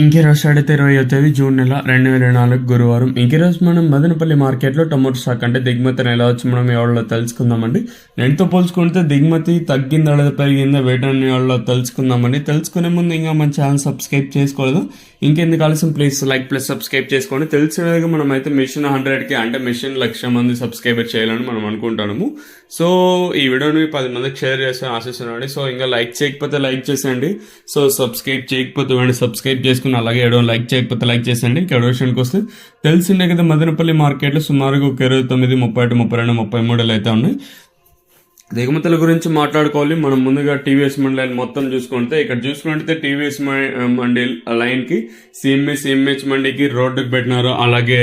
ఇంకే రోజు 27 జూన్ నెల 2024 గురువారం. ఇంకే రోజు మనం మదనపల్లి మార్కెట్లో టొమాటో స్టాక్ అంటే దిగుమతిని ఎలా వచ్చి మనం ఎవరిలో తెలుసుకుందామండి. నేటితో పోల్చుకుంటే దిగుమతి తగ్గిందా లేదా పెరిగిందా వేటని ఎవరిలో తెలుసుకుందామండి. తెలుసుకునే ముందు ఇంకా మన ఛానల్ సబ్స్క్రైబ్ చేసుకోలేదు, ఇంకెందుకు ఆలస్యం ప్లీజ్ లైక్ ప్లస్ సబ్స్క్రైబ్ చేసుకోండి. తెలిసేలాగా మనం అయితే మిషన్ 100కి అంటే మిషన్ 1,00,000 మంది సబ్స్క్రైబర్ చేయాలని మనం అనుకుంటాము. సో ఈ వీడియోని 10 మందికి షేర్ చేస్తాను ఆశిస్తున్నాను. సో ఇంకా లైక్ చేయకపోతే లైక్ చేసేయండి. సో సబ్స్క్రైబ్ చేయకపోతే వెంటనే సబ్స్క్రైబ్ చేసుకుని అలాగే ఏడో లైక్ చేయకపోతే లైక్ చేసేయండి. ఇంకా విషయానికి వస్తే తెలిసిందే కదా, మదనపల్లి మార్కెట్లో సుమారుగా ఒక 29, 31, 32, 33 అయితే ఉన్నాయి. దిగుమతుల గురించి మాట్లాడుకోవాలి. మనం ముందుగా టీవీఎస్ మండలి లైన్ మొత్తం చూసుకుంటే ఇక్కడ చూసుకుంటే టీవీఎస్ మండలి లైన్కి సిఎంహెచ్ మండికి రోడ్డుకు పెట్టినారు. అలాగే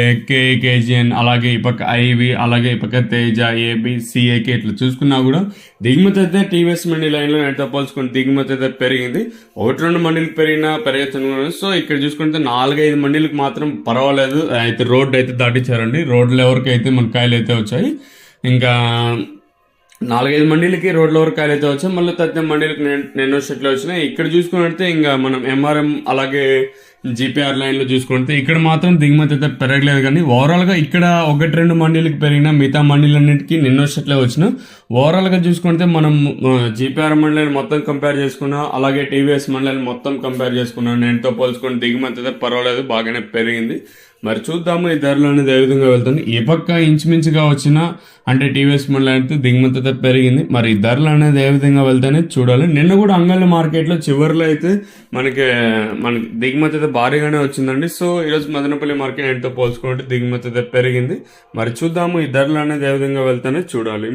కేజీఎన్, అలాగే ఈ పక్క ఐవి, అలాగే ఈ పక్క తేజ, ఏబి, సిఏకి ఇట్లా చూసుకున్నా కూడా దిగుమతి అయితే టీవీఎస్ మండి లైన్లో ఎంత పోల్చుకుని దిగుమతి అయితే పెరిగింది. 1-2 మండలికి పెరగచ్చు. సో ఇక్కడ చూసుకుంటే 4-5 మండలికి మాత్రం పర్వాలేదు, అయితే రోడ్డు అయితే దాటించారండి. రోడ్లు ఎవరికి అయితే మన కాయలు అయితే వచ్చాయి. ఇంకా 4-5 మండీలకి రోడ్ల వరకు కాయలు అయితే వచ్చాయి. మళ్ళీ 13 మండీలకి నిన్న సెట్లు వచ్చినాయి. ఇక్కడ చూసుకున్నట్టే ఇంకా మనం ఎంఆర్ఎం అలాగే జీపీఆర్ లైన్లో చూసుకుంటే ఇక్కడ మాత్రం దిగుమతి అయితే పెరగలేదు. కానీ ఓవరాల్గా ఇక్కడ 1-2 మండీలకి పెరిగిన మిగతా మండీలన్నిటికీ నిన్న సెట్లే వచ్చిన. ఓవరాల్గా చూసుకుంటే మనం జీపీఆర్ మండలిని మొత్తం కంపేర్ చేసుకున్నా, అలాగే టీవీఎస్ మండలిని మొత్తం కంపేర్ చేసుకున్నాం. నేనుతో పోల్చుకుని దిగుమతి అయితే పర్వాలేదు, బాగానే పెరిగింది. మరి చూద్దాము ఈ ధరలు అనేది ఏ విధంగా వెళ్తుంది. ఏ పక్క ఇంచుమించుగా వచ్చిన అంటే టీవీఎస్ మండలి అయితే దిగుమతి అయితే పెరిగింది. మరి ఈ ధరలు అనేది ఏ విధంగా వెళ్తాయనే చూడాలి. నిన్న కూడా అంగళ్ళ మార్కెట్లో చివరిలో అయితే మనకి దిగుమతి అయితే భారీగానే వచ్చిందండి. సో ఈరోజు మదనపల్లి మార్కెట్ ఎంతో పోల్చుకుంటే దిగుమతి అయితే పెరిగింది. మరి చూద్దాము ఈ ధరలు అనేది ఏ విధంగా వెళ్తానే చూడాలి.